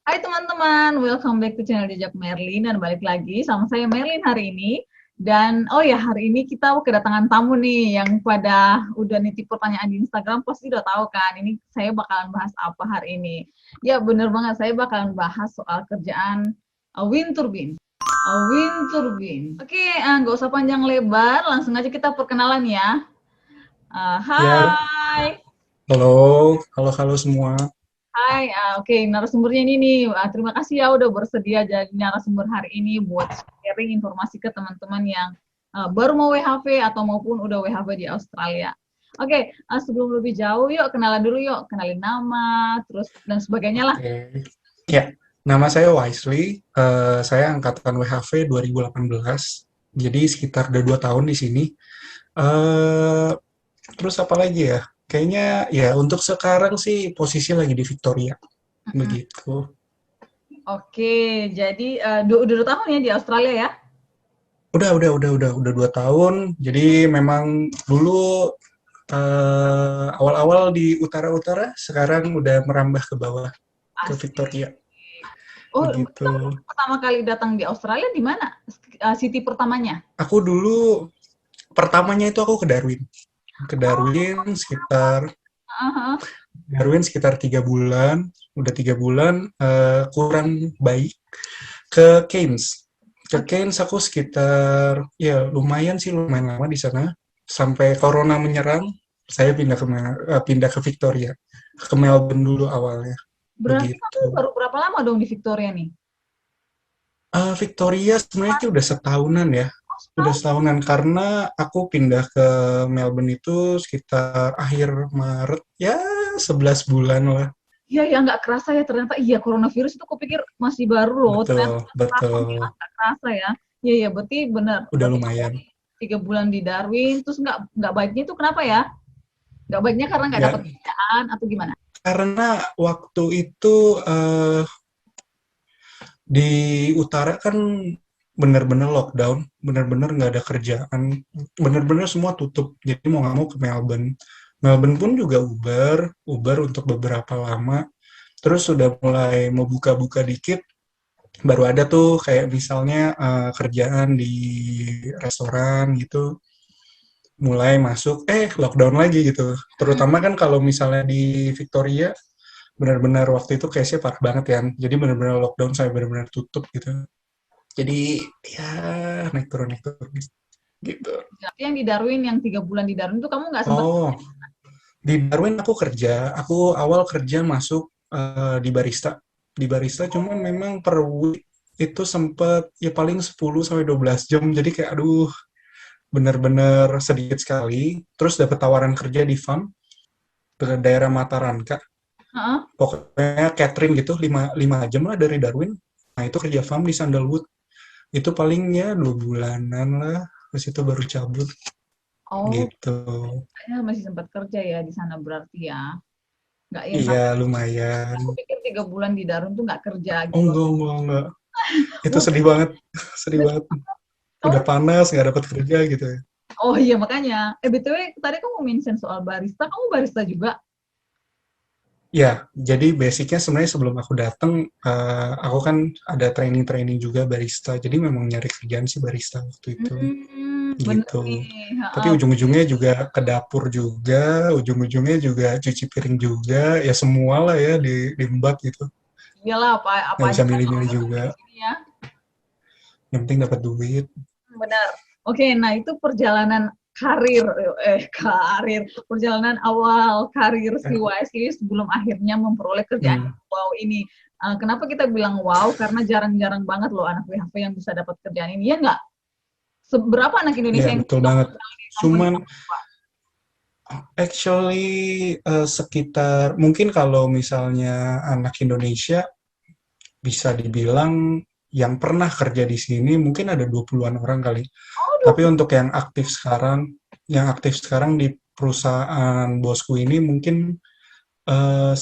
Hai teman-teman, welcome back to channel Jejak Merlin dan balik lagi sama saya Merlin hari ini. Dan oh ya, hari ini kita kedatangan tamu nih yang pada udah nitip pertanyaan di Instagram pasti udah tahu kan. Ini saya bakalan bahas apa hari ini. Ya bener banget, saya bakalan bahas soal kerjaan wind turbine. Wind turbine. Oke, nggak usah panjang lebar, langsung aja kita perkenalan ya. Ya, Hai. halo, halo semua. Hai, oke, narasumbernya ini nih. Terima kasih ya udah bersedia jadi narasumber hari ini buat sharing informasi ke teman-teman yang baru mau WHV atau maupun udah WHV di Australia. Oke, sebelum lebih jauh, yuk kenalan dulu yuk, kenalin nama, terus dan sebagainya lah. Oke. Ya, nama saya Wisely. Saya angkatan WHV 2018. Jadi sekitar udah 2 tahun di sini. Eh, terus apa lagi ya? Kayaknya ya untuk sekarang sih posisi lagi di Victoria. Mm-mm. Begitu. Oke, jadi udah 2 tahun ya di Australia ya? Udah 2 tahun. Jadi memang dulu awal-awal di utara-utara, sekarang udah merambah ke bawah ke Asik. Victoria. Oh, Begitu. kamu pertama kali datang di Australia di mana? City pertamanya? Aku dulu pertamanya itu aku ke Darwin. Ke Darwin sekitar Aha. Darwin sekitar 3 bulan. Udah 3 bulan kurang baik. Ke Cairns. Ke Oke. Cairns aku sekitar ya lumayan sih lumayan lama di sana. Sampai corona menyerang, saya pindah ke Victoria. Ke Melbourne dulu awalnya. Berarti kamu Begitu. baru berapa lama dong di Victoria nih? Victoria sebenarnya itu udah setahunan ya. Udah Tahu. setahunan karena aku pindah ke Melbourne itu sekitar akhir Maret, ya 11 bulan lah. Iya ya, nggak kerasa ya ternyata iya coronavirus itu kupikir masih baru loh, ternyata Betul, tahun ya, betul. nggak kerasa ya. Iya ya, berarti benar. Udah Berarti kamu lumayan. 3 bulan di Darwin, terus nggak baiknya itu kenapa ya? Nggak baiknya karena nggak dapat Ya, kerjaan atau gimana? karena waktu itu di utara kan bener-bener lockdown, bener-bener nggak ada kerjaan, bener-bener semua tutup. Jadi mau nggak mau ke Melbourne. Melbourne pun juga Uber untuk beberapa lama. Terus sudah mulai mau buka-buka dikit, baru ada tuh kayak misalnya kerjaan di restoran gitu, mulai masuk, lockdown lagi gitu. Terutama kan kalau misalnya di Victoria, benar-benar waktu itu case-nya parah banget ya. Jadi benar-benar lockdown sampai benar-benar tutup gitu. Jadi ya naik turun gitu. Berarti yang di Darwin, yang 3 bulan di Darwin itu kamu nggak sempat Oh, kerja. di Darwin aku kerja. Aku awal kerja masuk di barista. Di barista cuman memang per week itu sempet ya paling 10 sampai 12 jam. Jadi kayak aduh bener-bener sedikit sekali. Terus dapat tawaran kerja di farm ke daerah Mataran, Kak. Heeh. Pokoknya catering gitu 5 jam lah dari Darwin. Nah, itu kerja farm di Sandalwood. Itu palingnya 2 bulanan lah. Terus itu baru cabut Oh, gitu. kayaknya masih sempat kerja ya di sana berarti ya. Nggak yang Iya, sampai, lumayan. aku pikir 3 bulan di Darwin tuh nggak kerja Oh, gitu. enggak. Itu Oh, sedih banget. Sedih berarti banget. kamu Udah panas, nggak dapat kerja gitu ya. oh iya makanya. BTW tadi kamu mention soal barista, kamu barista juga? Ya, jadi basicnya sebenarnya sebelum aku datang, aku kan ada training-training juga barista. Jadi memang nyari kerjaan sih barista waktu itu, Bener gitu. nih, Tapi heeh, ujung-ujungnya juga ke dapur juga, ujung-ujungnya juga cuci piring juga, ya semua lah ya di mbak gitu. iyalah apa apa Nggak aja bisa kan milih-milih orang juga. di sini ya. Yang penting dapat duit. Benar. Oke, nah itu perjalanan karir, perjalanan awal karir si Ya. Wesley sebelum akhirnya memperoleh kerjaan Hmm. yang wow ini. Kenapa kita bilang wow? Karena jarang-jarang banget loh anak WHV yang bisa dapat kerjaan ini. Ya nggak? Seberapa anak Iya, Indonesia yang betul cocok banget. di company Cuman kamu, Pak? actually sekitar mungkin kalau misalnya anak Indonesia bisa dibilang yang pernah kerja di sini mungkin ada 20-an orang kali. Oh, Tapi 20. untuk yang aktif sekarang di perusahaan bosku ini mungkin 9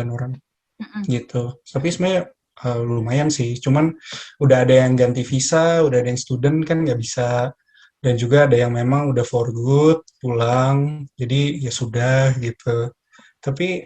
orang Mm-mm. gitu. Tapi sebenarnya lumayan sih. Cuman udah ada yang ganti visa, udah ada yang student kan nggak bisa. Dan juga ada yang memang udah for good, pulang. Jadi ya sudah gitu. Tapi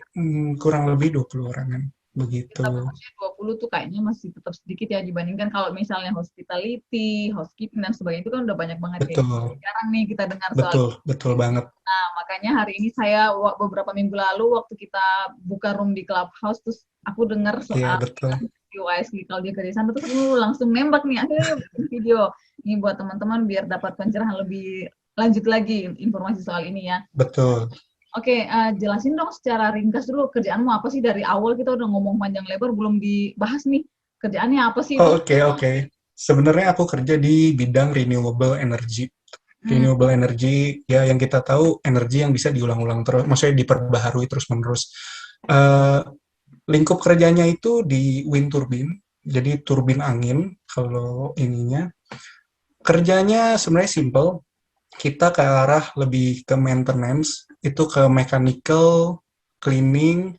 kurang lebih 20 orangan begitu. Tapi usia 20 tuh kayaknya masih tetap sedikit ya dibandingkan kalau misalnya hospitality, housekeeping dan sebagainya itu kan udah banyak banget ya. Betul, Sekarang nih kita dengar soal betul, betul banget. nah, makanya hari ini saya beberapa minggu lalu waktu kita buka room di Clubhouse terus aku dengar Iya, soal betul. video Wisely kalau dia kerja sana terus aku langsung nembak nih akhirnya bikin video ini buat teman-teman biar dapat pencerahan lebih lanjut lagi informasi soal ini ya. Betul. Oke, jelasin dong secara ringkas dulu kerjaanmu apa sih dari awal kita udah ngomong panjang lebar belum dibahas nih kerjaannya apa sih itu? Oh, oke, oke. Sebenarnya aku kerja di bidang renewable energy. Hmm. Renewable energy, ya yang kita tahu energi yang bisa diulang-ulang terus, maksudnya diperbaharui terus-menerus. Eh, lingkup kerjanya itu di wind turbine, jadi turbin angin kalau ininya. Kerjanya sebenarnya simple, kita ke arah lebih ke maintenance, itu ke mechanical, cleaning,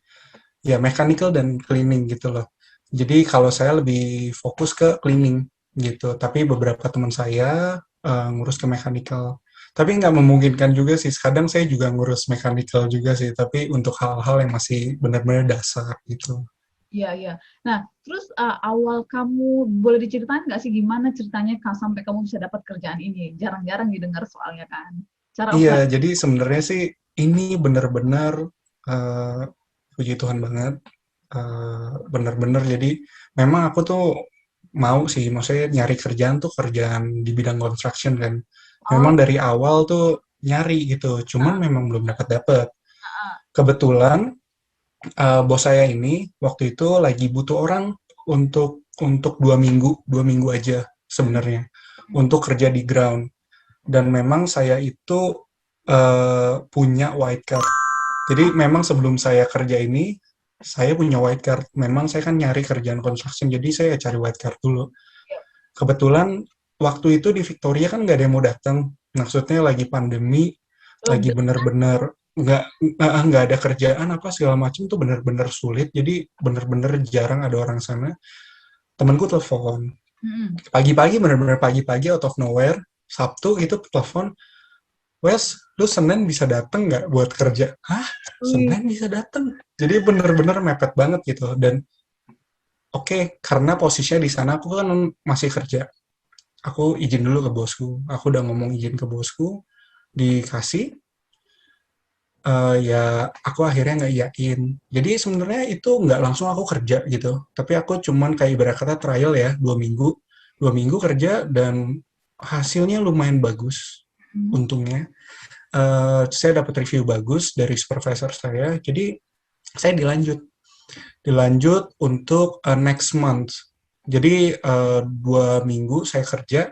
ya mechanical dan cleaning gitu loh. Jadi kalau saya lebih fokus ke cleaning gitu, tapi beberapa teman saya ngurus ke mechanical. Tapi nggak memungkinkan juga sih, kadang saya juga ngurus mechanical juga sih, tapi untuk hal-hal yang masih benar-benar dasar gitu. Iya, iya. Nah, terus awal kamu boleh diceritain nggak sih gimana ceritanya sampai kamu bisa dapat kerjaan ini? Jarang-jarang didengar soalnya kan. Cara Iya, apply. jadi sebenarnya sih ini benar-benar eh, puji Tuhan banget, benar-benar jadi memang aku tuh mau sih, maksudnya nyari kerjaan tuh kerjaan di bidang construction kan. Oh, Memang dari awal tuh nyari gitu, cuman ah, memang belum dapat-dapat. ah, Kebetulan bos saya ini waktu itu lagi butuh orang untuk 2 minggu aja sebenarnya untuk kerja di ground. Dan memang saya itu punya white card. Jadi oh, memang sebelum saya kerja ini, saya punya white card. Memang saya kan nyari kerjaan construction, jadi saya cari white card dulu. iya. Kebetulan waktu itu di Victoria kan nggak ada yang mau datang. Maksudnya lagi pandemi, lagi Lockdown. bener-bener nggak ada kerjaan apa segala macam tuh bener-bener sulit. Jadi bener-bener jarang ada orang sana. Temenku telepon Mm-mm. pagi-pagi, bener-bener pagi-pagi out of nowhere. Sabtu itu telepon, Wes, lu Senin bisa dateng nggak buat kerja? Hah? Wih, Senin bisa dateng? Jadi bener-bener mepet banget gitu. Dan oke, karena posisinya di sana aku kan masih kerja. Aku izin dulu ke bosku. Aku udah ngomong izin ke bosku, dikasih. Ya aku akhirnya nggak iyain. Jadi sebenarnya itu nggak langsung aku kerja gitu. Tapi aku cuman kayak ibarat kata trial ya, 2 minggu. 2 minggu kerja dan hasilnya lumayan bagus, mm, untungnya. Saya dapat review bagus dari supervisor saya. Jadi saya dilanjut untuk next month. Jadi 2 minggu saya kerja,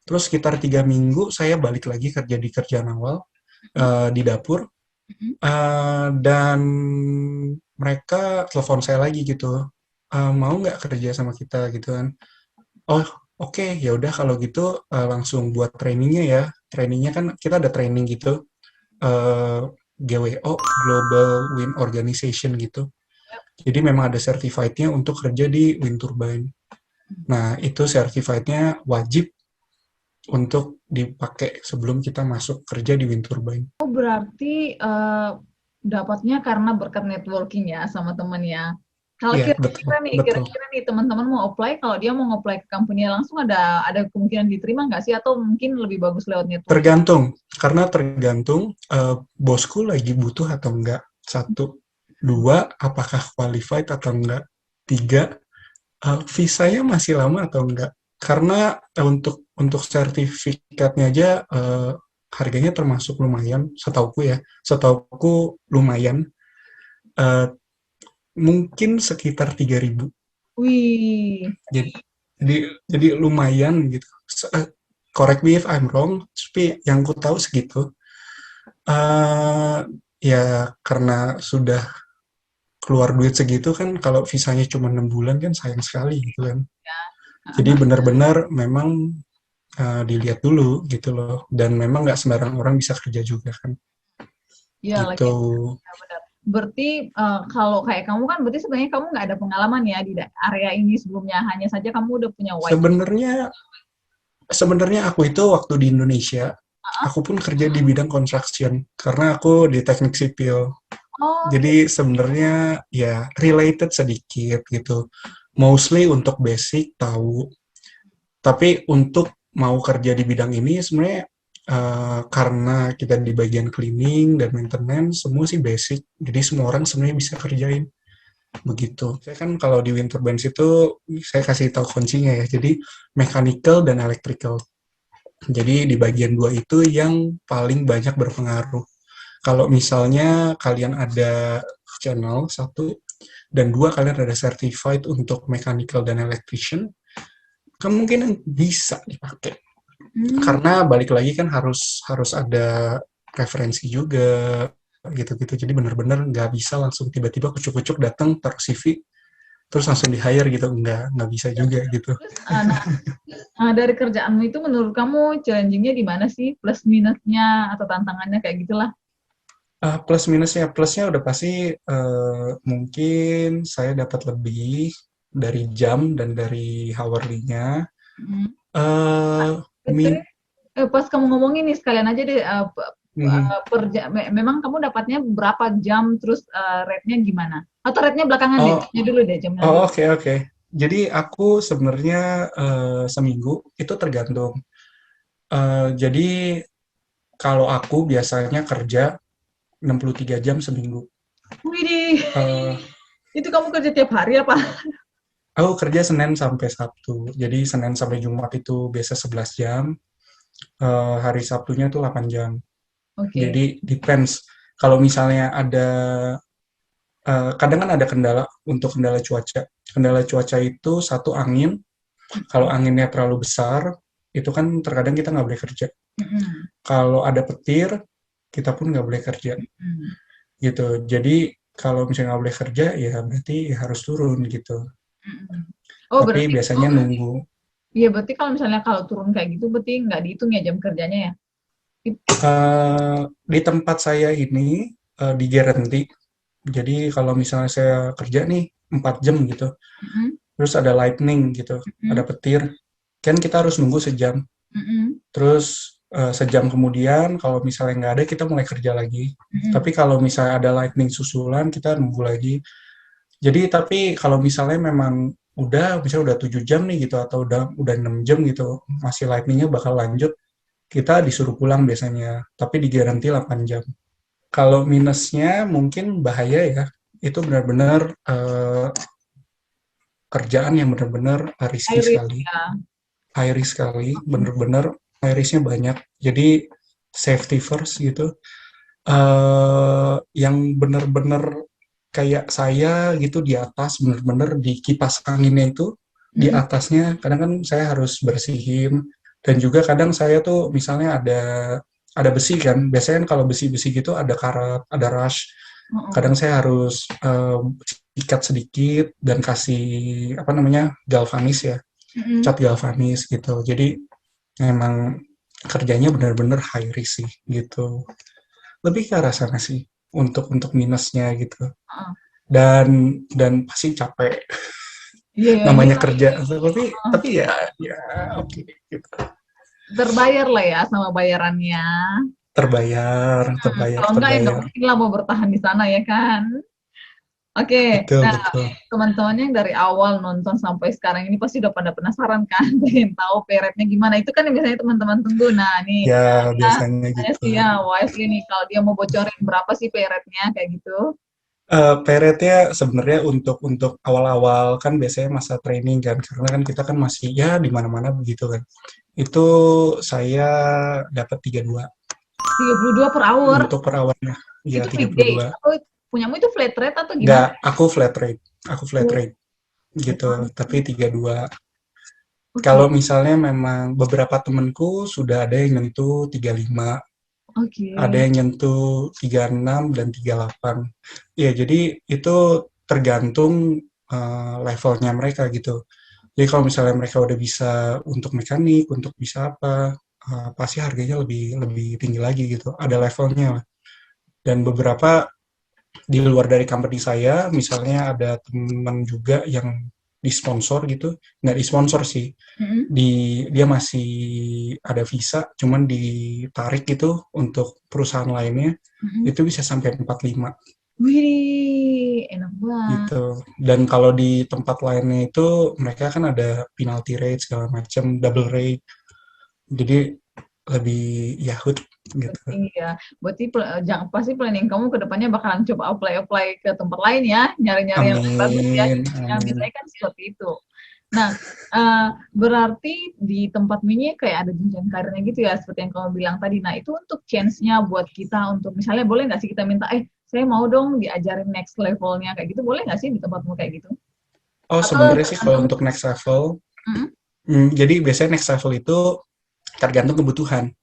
terus sekitar 3 minggu saya balik lagi kerja di kerjaan awal mm, di dapur. mm. Dan mereka telepon saya lagi gitu, mau nggak kerja sama kita gitu kan? Oh oke, ya udah kalau gitu langsung buat trainingnya ya. Trainingnya kan kita ada training gitu, eh, GWO Global Wind Organization gitu. Jadi memang ada certified-nya untuk kerja di wind turbine. Nah, itu certified-nya wajib untuk dipakai sebelum kita masuk kerja di wind turbine. Oh, berarti dapatnya karena berkat networking ya sama temen ya. Kalau Iya, betul, betul. kira-kira nih teman-teman mau apply, kalau dia mau apply ke company langsung ada kemungkinan diterima nggak sih atau mungkin lebih bagus lewat networking? Tergantung, karena tergantung bosku lagi butuh atau enggak. Satu, dua, apakah qualified atau enggak. Tiga, visanya masih lama atau enggak. Karena untuk sertifikatnya aja harganya termasuk lumayan, setauku ya. Setauku lumayan, eh, mungkin sekitar 3.000. Wih, Jadi, jadi lumayan gitu. Correct me if I'm wrong, tapi yang ku tahu segitu. eh ya karena sudah keluar duit segitu kan, kalau visanya cuma 6 bulan kan sayang sekali gitu kan. Jadi nah, benar-benar memang dilihat dulu gitu loh. Dan memang nggak sembarang orang bisa kerja juga kan. ya Gitu. lagi benar. Berarti kalau kayak kamu kan berarti sebenarnya kamu nggak ada pengalaman ya di area ini sebelumnya, hanya saja kamu udah punya white. Sebenarnya sebenarnya aku itu waktu di Indonesia, Ah, aku pun kerja di bidang construction karena aku di teknik sipil. Oh, oke. Jadi sebenarnya ya related sedikit gitu. Mostly untuk basic tahu, tapi untuk mau kerja di bidang ini sebenarnya karena kita di bagian cleaning dan maintenance semua sih basic. Jadi semua orang sebenarnya bisa kerjain begitu. Saya kan kalau di wind turbines itu saya kasih tahu kuncinya ya. Jadi mechanical dan electrical. Jadi di bagian dua itu yang paling banyak berpengaruh. Kalau misalnya kalian ada channel satu dan dua kalian ada certified untuk mechanical dan electrician, kemungkinan bisa dipakai. Hmm. Karena balik lagi kan harus harus ada referensi juga gitu-gitu. Jadi benar-benar nggak bisa langsung tiba-tiba kucuk-kucuk datang taruh CV terus langsung di hire gitu, nggak bisa juga gitu. Terus, nah, dari kerjaanmu itu menurut kamu challenging-nya di mana sih? Plus minusnya atau tantangannya kayak gitulah. Plus minusnya, plusnya udah pasti mungkin saya dapat lebih dari jam dan dari hourly-nya. Mhm. Eh BTW, min, pas kamu ngomongin nih sekalian aja deh, mhm. per memang kamu dapatnya berapa jam, terus rate-nya gimana? Atau rate-nya belakangan deh, Oh, jamnya dulu deh, jamnya oh dulu. oke oke. Jadi aku sebenarnya seminggu itu tergantung. Jadi kalau aku biasanya kerja 63 jam seminggu. Widih, Eh, itu kamu kerja tiap hari apa? aku kerja Senin sampai Sabtu. Jadi Senin sampai Jumat itu biasa 11 jam. Hari Sabtunya tuh 8 jam. Oke. Jadi depends. Kalau misalnya ada kadang kan ada kendala untuk kendala cuaca. Kendala cuaca itu satu angin. Kalau Mhm, anginnya terlalu besar, itu kan terkadang kita nggak boleh kerja. mhm, Kalau ada petir, kita pun nggak boleh kerja mhm, gitu. Jadi kalau misalnya nggak boleh kerja, ya berarti harus turun gitu. mhm. Oh, Tapi berarti biasanya nunggu. iya, berarti kalau misalnya kalau turun kayak gitu berarti nggak dihitung ya jam kerjanya ya? It Di tempat saya ini di guarantee. Jadi kalau misalnya saya kerja nih 4 jam gitu, mhm, terus ada lightning gitu, ada mhm, petir, kan kita harus nunggu sejam. mhm, Terus sejam kemudian kalau misalnya nggak ada kita mulai kerja lagi. Tapi mhm, kalau misalnya ada lightning susulan kita nunggu lagi. Jadi tapi kalau misalnya memang udah misalnya udah 7 jam nih gitu atau udah 6 jam gitu masih lightningnya bakal lanjut, kita disuruh pulang biasanya. Tapi digaranti 8 jam. Kalau minusnya mungkin bahaya ya. Itu benar-benar kerjaan yang benar-benar risky high risk sekali. ya. High risk sekali, bener-bener high risknya banyak. Jadi safety first gitu. Yang bener-bener kayak saya gitu di atas, bener-bener di kipas anginnya itu di Mhm, atasnya. Kadang kan saya harus bersihin dan juga kadang saya tuh misalnya ada besi kan. Biasanya kan kalau besi-besi gitu ada karat, ada rush. heeh, Kadang saya harus ikat sedikit dan kasih apa namanya galvanis ya, cat mhm. galvanis gitu. Jadi memang kerjanya benar-benar high risk sih gitu. Lebih ke arah sana sih untuk minusnya gitu. Heeh. Dan pasti capek Iya, ya, namanya iyalah, kerja. Tapi heeh. tapi ya oke gitu. Terbayar lah ya sama bayarannya. Terbayar, Mhm, terbayar, kalau enggak ya nggak terbayar. mungkin lah mau bertahan di sana ya kan. Oke, Betul, nah betul. teman-teman yang dari awal nonton sampai sekarang ini pasti udah pada penasaran kan, pengen tahu pay rate-nya gimana. Itu kan yang biasanya teman-teman tunggu. Nah, nih Ya kita biasanya tanya gitu. sih ya Wisely nih kalau dia mau bocorin berapa sih pay rate-nya kayak gitu. Pay sebenarnya untuk awal-awal kan biasanya masa training kan karena kan kita kan masih ya di mana-mana begitu kan. Itu saya dapat 32 32 per hour. untuk per hour-nya. Iya, Itu weekday 32. atau punyamu itu flat rate atau gimana? Nggak, aku flat rate. Aku flat Oh, rate gitu, tapi 32. oke. Kalau misalnya memang beberapa temenku sudah ada yang nyentuh 35, Oke. ada yang nyentuh 36 dan 38. Ya, jadi itu tergantung levelnya mereka gitu. Jadi kalau misalnya mereka udah bisa untuk mekanik, untuk bisa apa, pasti harganya lebih lebih tinggi lagi gitu. Ada levelnya lah. Dan beberapa di luar dari company saya, misalnya ada teman juga yang disponsor gitu, nggak disponsor sih, Mhm, dia masih ada visa, cuman ditarik gitu untuk perusahaan lainnya, mhm. itu bisa sampai 45. Wih, enak banget. gitu. Dan kalau di tempat lainnya itu mereka kan ada penalty rate segala macam, double rate. Jadi lebih yahut gitu. Iya, berarti jangan pasti planning kamu ke depannya bakalan coba apply ke tempat lain ya, nyari-nyari yang lebih bagus ya. Amin, Yang amin. biasanya kan seperti itu. Nah, berarti di tempat ini kayak ada jenjang karirnya gitu ya, seperti yang kamu bilang tadi. Nah, itu untuk chance-nya buat kita untuk misalnya boleh nggak sih kita minta, saya mau dong diajarin next levelnya kayak gitu, boleh nggak sih di tempatmu kayak gitu? Oh, Atau sebenarnya sih kalau tergantung? untuk next level, Mm, jadi biasanya next level itu tergantung kebutuhan.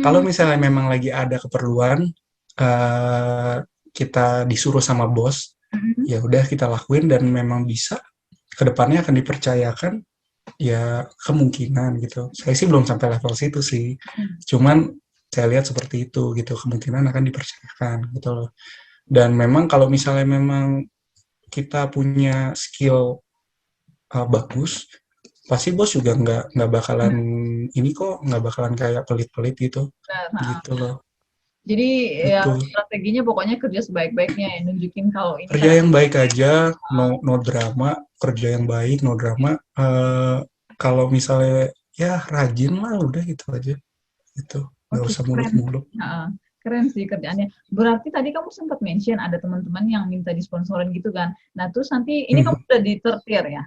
Kalau mm, misalnya memang lagi ada keperluan, eh, kita disuruh sama bos, mm, ya udah kita lakuin dan memang bisa kedepannya akan dipercayakan, ya kemungkinan gitu. Saya sih belum sampai level situ sih, mm. cuman saya lihat seperti itu gitu, kemungkinan akan dipercayakan gitu loh. Dan memang kalau misalnya memang kita punya skill bagus, pasti bos juga nggak bakalan ini kok, nggak bakalan kayak pelit-pelit gitu, Benar. gitu loh. Jadi ya Betul. strateginya pokoknya kerja sebaik-baiknya ya, nunjukin kalau ini Kerja kadang yang baik aja, no drama, kerja yang baik, no drama. Kalau misalnya ya rajin lah, udah gitu aja. Itu nggak oke usah keren. muluk-muluk. Heeh, keren sih kerjaannya. Berarti tadi kamu sempat mention ada teman-teman yang minta disponsorin gitu kan. Nah, terus nanti ini kamu Mhm. udah ditertir ya.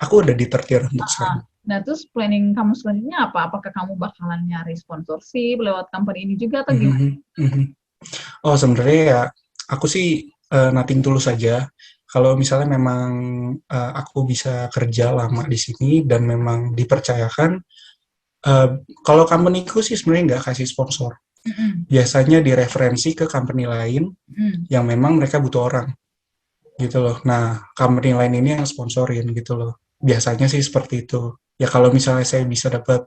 Aku udah ditertir untuk Heeh. sekarang. Nah, terus planning kamu selanjutnya apa? Apakah kamu bakalan nyari sponsorship lewat company ini juga atau gimana? Mhm, mhm. Oh, sebenarnya ya aku sih nothing tulus saja. Kalau misalnya memang aku bisa kerja lama di sini dan memang dipercayakan, eh, kalau company-ku sih sebenarnya nggak kasih sponsor. Mm-mm, Biasanya direferensi ke company lain mm. yang memang mereka butuh orang gitu loh. Nah, company lain ini yang sponsorin gitu loh. Biasanya sih seperti itu. Ya kalau misalnya saya bisa dapat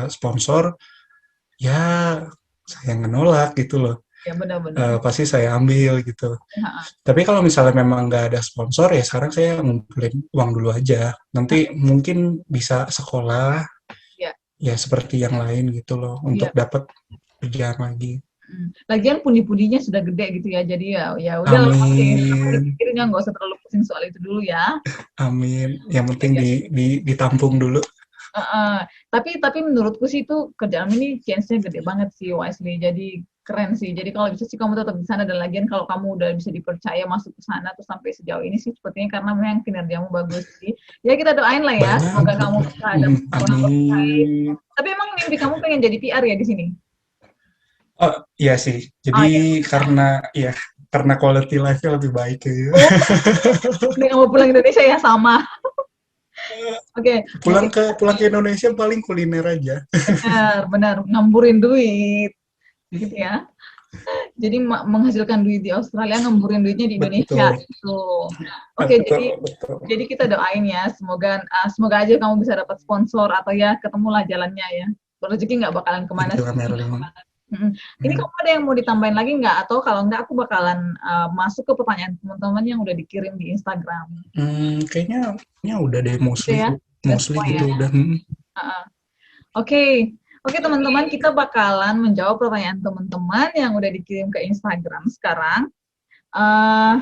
sponsor, ya saya nggak nolak gitu loh. Ya benar-benar. Pasti saya ambil gitu. Heeh. Tapi kalau misalnya memang nggak ada sponsor, ya sekarang saya ngumpulin uang dulu aja. Nanti mungkin bisa sekolah, Ya, ya seperti yang lain gitu loh, untuk iya. dapat kerjaan lagi. Lagian pundi-pundinya sudah gede gitu ya. Jadi ya ya udah masih Amin, dipikirin ya nggak usah terlalu pusing soal itu dulu ya. amin. Yang penting Ya. ditampung dulu. Heeh. Tapi menurutku sih itu kerjaan ini chance-nya gede banget sih Wisely. Jadi keren sih. Jadi kalau bisa sih kamu tetap di sana dan lagian kalau kamu udah bisa dipercaya masuk ke sana terus sampai sejauh ini sih sepertinya karena memang kinerjamu bagus. Jadi ya kita doain lah ya Banyak, semoga kamu bisa dapat sponsor baik. amin. Tapi emang mimpi kamu pengen jadi PR ya di sini? Oh, iya sih. Jadi Oh ya. karena ya karena quality life-nya lebih baik ya. Oh, ini kamu pulang Indonesia ya sama. Oke, Pulang mungkin ke pulang ke Indonesia paling kuliner aja. benar benar ngamburin duit gitu ya. Jadi menghasilkan duit di Australia, ngemburin duitnya di Indonesia Betul, gitu. Oke, betul, jadi betul. kita doain ya, semoga aja kamu bisa dapat sponsor atau ya ketemulah jalannya ya. Rezeki nggak bakalan Thank kemana you, sih. Kak Merlin. Mm. Ini Hmm. kamu ada yang mau ditambahin lagi nggak? Atau kalau nggak, aku bakalan masuk ke pertanyaan teman-teman yang udah dikirim di Instagram. Kayaknya udah deh, Gitu mostly ya, udah mostly semua ya. gitu udah. Uh-uh. Oke, oke teman-teman, kita bakalan menjawab pertanyaan teman-teman yang udah dikirim ke Instagram sekarang. Eh,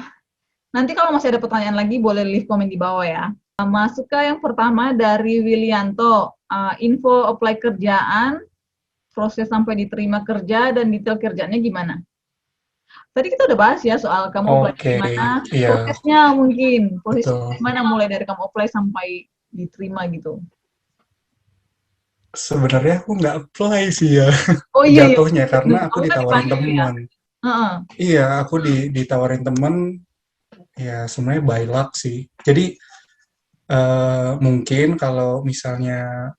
Nanti kalau masih ada pertanyaan lagi, boleh leave komen di bawah ya. Masuk ke yang pertama dari Wilianto. Info apply kerjaan, proses sampai diterima kerja, dan detail kerjanya gimana? Tadi kita udah bahas ya soal kamu apply Oke, di mana, iya, prosesnya mungkin, prosesnya betul. gimana mulai dari kamu apply sampai diterima gitu. Sebenarnya aku nggak apply sih ya, Oh iya, iya, jatuhnya karena bener. aku Kamu kan ditawarin dipanggil ya? teman. Heeh. Iya, aku ditawarin teman, ya sebenarnya by luck sih. Jadi mungkin kalau misalnya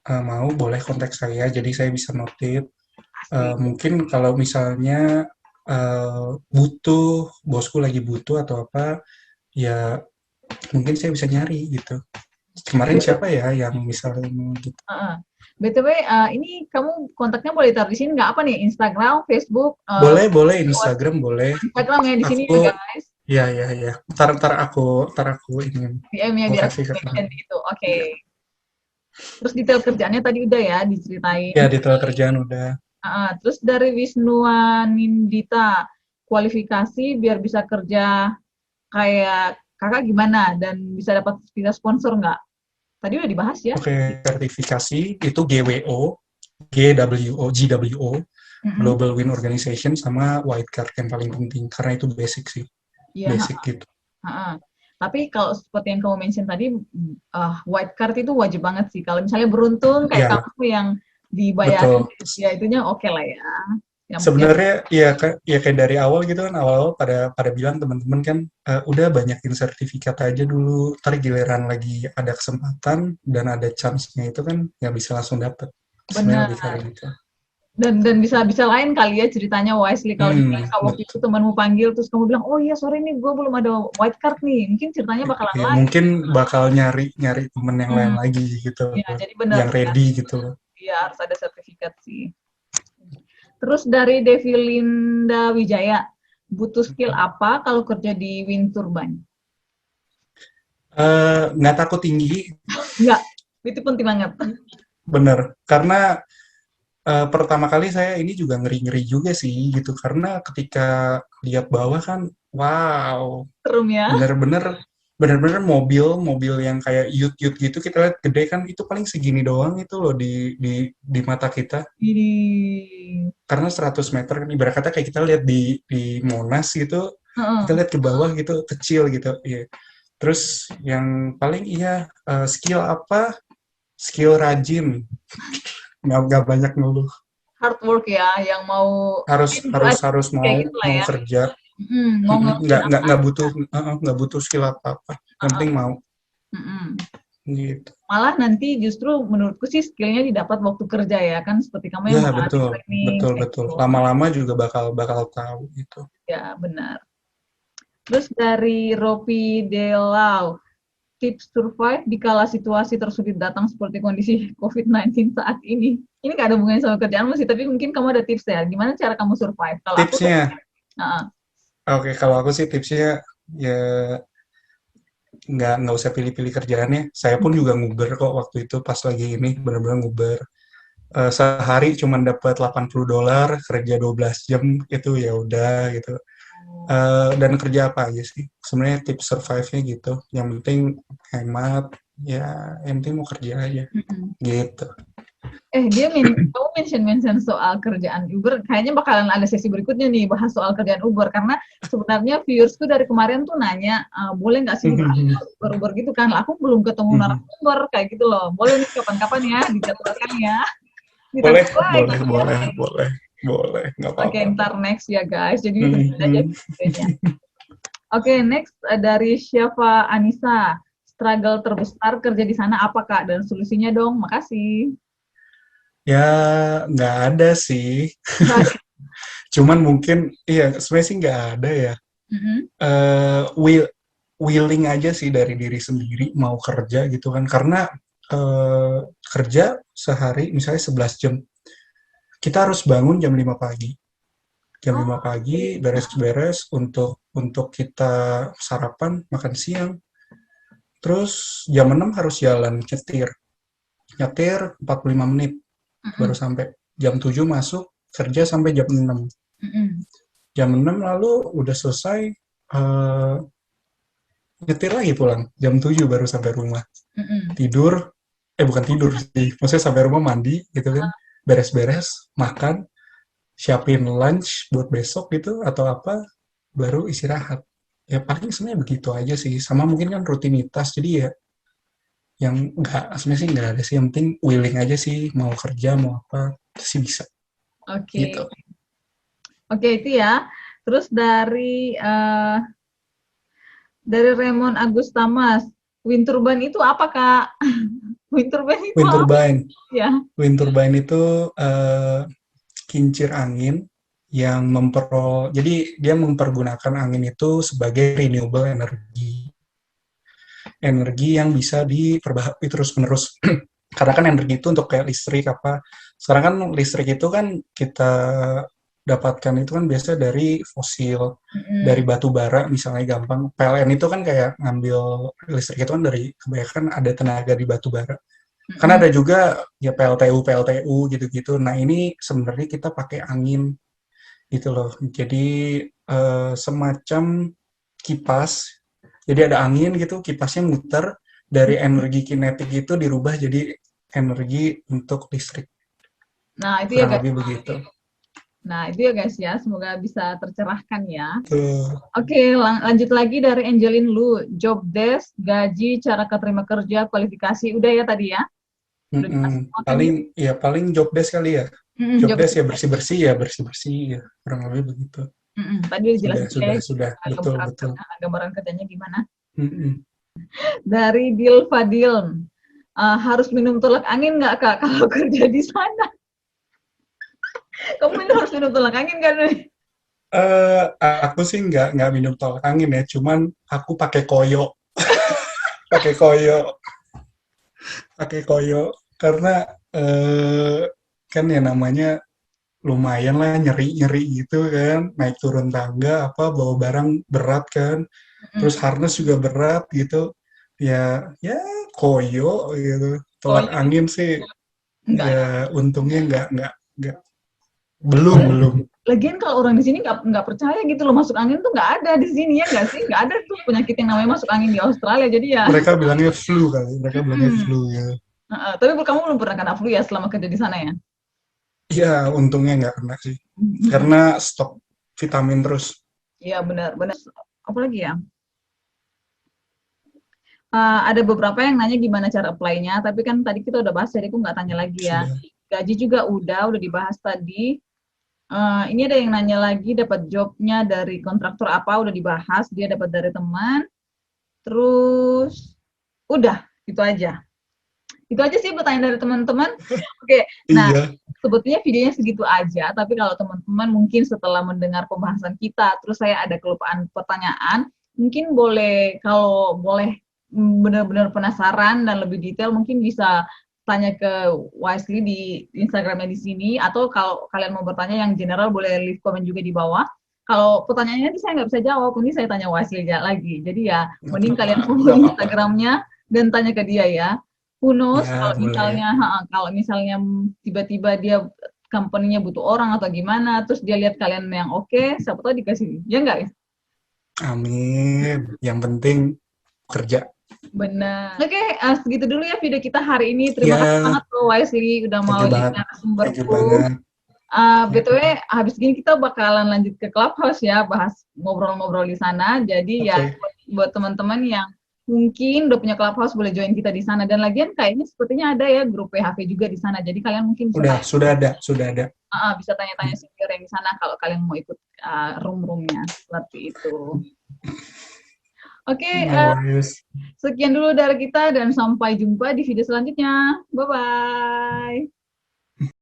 mau boleh kontak saya, jadi saya bisa notit. Asik. Mungkin kalau misalnya butuh, bosku lagi butuh atau apa, ya mungkin saya bisa nyari gitu. Kemarin siapa ya yang misalnya gitu. Heeh. BTW, ini kamu kontaknya boleh ditaruh di sini nggak? Apa nih? Instagram, Facebook, Boleh, boleh Instagram boleh. Instagram ya di sini Aku ya guys. ya ya ya. Ntar aku ini DM ya aku biar aku kasih ke kamu. mention gitu. Oke. Terus detail kerjaannya tadi udah ya diceritain. Ya detail kerjaan udah. Terus dari Wisnuanindita, kualifikasi biar bisa kerja kayak kakak gimana dan bisa dapat visa sponsor nggak? Tadi udah dibahas ya? Oke, sertifikasi itu GWO, GWO, Mm-mm. Global Wind Organization, sama white card yang paling penting karena itu basic sih, Iya. basic gitu. Ha-ha. Tapi kalau seperti yang kamu mention tadi, white card itu wajib banget sih. Kalau misalnya beruntung kayak Ya, kamu yang dibayarin, betul. ya itunya oke lah ya. Yang Sebenarnya ya kayak dari awal gitu kan, awal-awal pada pada bilang teman-teman kan, udah banyakin sertifikat aja dulu, ntar giliran lagi ada kesempatan dan ada chance-nya itu kan ya bisa langsung dapet. Sebenarnya benar. lebih kayak gitu. Dan bisa bisa lain kali ya ceritanya Wisely. Kalau Hmm, misalnya kalau waktu itu temanmu panggil terus kamu bilang, oh iya sore nih gue belum ada white card nih, mungkin ceritanya bakalan ya, lain. mungkin bakal nyari nyari temen yang lain Hmm, lagi gitu, ya jadi benar yang ya, ready gitu. ya harus ada sertifikat sih. Terus dari Devi Linda Wijaya, butuh skill apa kalau kerja di wind turbine? Nggak takut tinggi, Enggak, itu penting banget. bener. Karena pertama kali saya ini juga ngeri-ngeri juga sih gitu, karena ketika lihat bawah kan, wow, Serum ya. bener-bener bener-bener mobil yang kayak yut-yut gitu kita lihat gede kan itu paling segini doang itu loh di mata kita, Ini. karena 100 meter kan ibarat kata kayak kita lihat di Monas gitu, kita Heeh. lihat ke bawah gitu kecil gitu, iya. Terus yang paling iya, skill apa, skill rajin, nggak banyak ngeluh, Hard work ya, yang mau harus mungkin do harus aja harus kayak mau gitu lah mau ya. kerja. Mau ngelakuin apa Nggak butuh skill apa apa, yang heeh, penting mau mhm. gitu. Malah nanti justru menurutku sih skill-nya didapat waktu kerja ya, kan seperti kamu yang Ya, mengalami betul, training betul, kayak betul. gitu. Lama-lama juga bakal bakal tahu gitu. Ya, benar. Terus dari Ropi Delau, tips survive di kala situasi tersulit datang seperti kondisi COVID-19 saat ini. Ini nggak ada hubungannya sama kerjaanmu sih, tapi mungkin kamu ada tips ya, gimana cara kamu survive? Kalau aku Tipsnya, heeh, oke, kalau aku sih tipsnya ya nggak usah pilih-pilih kerjaannya. Saya pun juga nguber kok waktu itu pas lagi ini benar-benar nguber. Sehari cuma dapat $80, kerja 12 jam itu ya udah gitu. Dan kerja apa aja sih? Sebenarnya tips survive-nya gitu. Yang penting hemat, ya yang penting mau kerja aja mhm. gitu. Dia kamu mention-mention soal kerjaan Uber, kayaknya bakalan ada sesi berikutnya nih bahas soal kerjaan Uber karena sebenarnya viewersku dari kemarin tuh nanya, boleh nggak sih Uber gitu kan, lah aku belum ketemu narasumber kayak gitu loh. Boleh nih kapan-kapan ya dijadwalkan ya, Boleh, ditunggu boleh, lagi ya. boleh, boleh, boleh, nggak Oke, apa-apa. entar next ya guys, jadi ditungguin aja Mhm. videonya. Oke, next dari Syafa Anissa, struggle terbesar kerja di sana apa Kak? Dan solusinya dong, makasih. Ya, nggak ada sih. Nggak ada. Cuman mungkin, iya, sebenarnya sih nggak ada ya. Mhm. Eh, will, willing aja sih dari diri sendiri mau kerja gitu kan. Karena eh, kerja sehari misalnya 11 jam. Kita harus bangun jam 5 pagi. Jam 5 Oh, pagi, beres-beres untuk kita sarapan, makan siang. Terus jam 6 harus jalan, nyetir. Nyetir 45 menit. Baru mhm, sampai jam 7 masuk kerja sampai jam 6. mhm, Jam 6 lalu udah selesai, nyetir lagi pulang. Jam 7 baru sampai rumah. mhm. Tidur, bukan tidur sih, maksudnya sampai rumah mandi gitu kan, beres-beres, makan, siapin lunch buat besok gitu atau apa, baru istirahat. Ya paling sebenarnya begitu aja sih. Sama mungkin kan rutinitas, jadi ya yang enggak, sebenarnya sih enggak ada sih. Yang penting willing aja sih, mau kerja, mau apa, itu sih bisa. Oke. Gitu. Oke, itu ya. Terus dari Raymond Agus Tamas, wind turbine itu apa, Kak? Wind turbine itu Wind apa turbine. ya? Wind turbine itu kincir angin yang jadi dia mempergunakan angin itu sebagai renewable energy, energi yang bisa diperbaharui terus-menerus. Karena kan energi itu untuk kayak listrik apa. Sekarang kan listrik itu kan kita dapatkan itu kan biasa dari fosil, dari Mhm, batu bara misalnya gampang. PLN itu kan kayak ngambil listrik itu kan dari kebanyakan ada tenaga di batu bara. Kan mhm. ada juga ya PLTU gitu-gitu. Nah, ini sebenarnya kita pakai angin. gitu loh. Jadi semacam kipas, jadi ada angin gitu, kipasnya muter, dari energi kinetik itu dirubah jadi energi untuk listrik, Nah, itu ya kurang guys. lebih begitu. Nah, itu ya guys ya. Semoga bisa tercerahkan ya. Tuh. Oke, lanjut lagi dari Angelin lu. Job desk, gaji, cara keterima kerja, kualifikasi. Udah ya tadi ya? Udah dikasih semua kan Paling dia? ya paling job desk kali ya. Job Job desk desk. ya bersih-bersih ya, bersih-bersih ya, kurang lebih begitu. Tadi udah Sudah, jelasin juga sudah, ya, sudah. Betul, betul. gambaran kerjanya gimana. Mm-mm. Dari Dil Fadil. Harus minum tolak angin nggak Kak kalau kerja di sana? Kamu ini harus minum tolak angin kan? Aku sih nggak minum tolak angin ya, cuman aku pakai koyo, pakai koyo, pakai koyo, karena eh, kan ya namanya lumayan lah nyeri-nyeri gitu kan, naik turun tangga, apa bawa barang berat kan, terus Mm-mm. harness juga berat gitu, ya ya koyo gitu, Oh tolak iya, angin sih enggak ya. ya untungnya nggak belum. Lagian kalau orang di sini nggak percaya gitu loh masuk angin tuh nggak ada di sini ya nggak sih? Nggak ada tuh penyakit yang namanya masuk angin di Australia. Jadi ya. Mereka bilangnya flu kali, mereka bilangnya Mm-mm. flu ya. Tapi kamu belum pernah kena flu ya selama kerja di sana ya? Iya, untungnya nggak kena sih. Mm-mm. Karena stok vitamin terus. Iya benar benar. Apalagi ya? Ada beberapa yang nanya gimana cara apply-nya, tapi kan tadi kita udah bahas, jadi aku nggak tanya lagi ya. Sudah. Gaji juga udah dibahas tadi. Ini ada yang nanya lagi, dapat jobnya dari kontraktor apa, udah dibahas, dia dapat dari teman. Terus, udah, itu aja. Itu aja sih pertanyaan dari teman-teman. Oke, nah Iya. sebetulnya videonya segitu aja, tapi kalau teman-teman mungkin setelah mendengar pembahasan kita, terus saya ada kelupaan pertanyaan, mungkin boleh, kalau boleh benar-benar penasaran dan lebih detail, mungkin bisa tanya ke Wisely di Instagramnya di sini, atau kalau kalian mau bertanya yang general, boleh leave comment juga di bawah. Kalau pertanyaannya nanti saya nggak bisa jawab, ini saya tanya Wisely lagi. Jadi ya, Nggak mending apa-apa. kalian follow Nggak apa-apa. Instagramnya dan tanya ke dia ya. Who knows Ya, boleh. kalau misalnya tiba-tiba dia company-nya butuh orang atau gimana, terus dia lihat kalian yang oke, siapa tahu dikasih. Ya enggak ya? Amin. Yang penting kerja. Benar. Oke, segitu dulu ya video kita hari ini. Terima kasih Ya, banget loh Wisely udah thank mau you jadi banget. Thank you narasumberku. banget. Ya, BTW, habis gini kita bakalan lanjut ke Clubhouse ya, bahas ngobrol-ngobrol di sana. Jadi ya oke. buat teman-teman yang mungkin udah punya Clubhouse boleh join kita di sana. Dan lagian kayaknya sepertinya ada ya grup PHP juga di sana. Jadi kalian mungkin bisa Udah, tanya, sudah ada, sudah ada. bisa tanya-tanya senior yang di sana kalau kalian mau ikut room-roomnya seperti itu. Oke, No worries. sekian dulu dari kita dan sampai jumpa di video selanjutnya. Bye bye.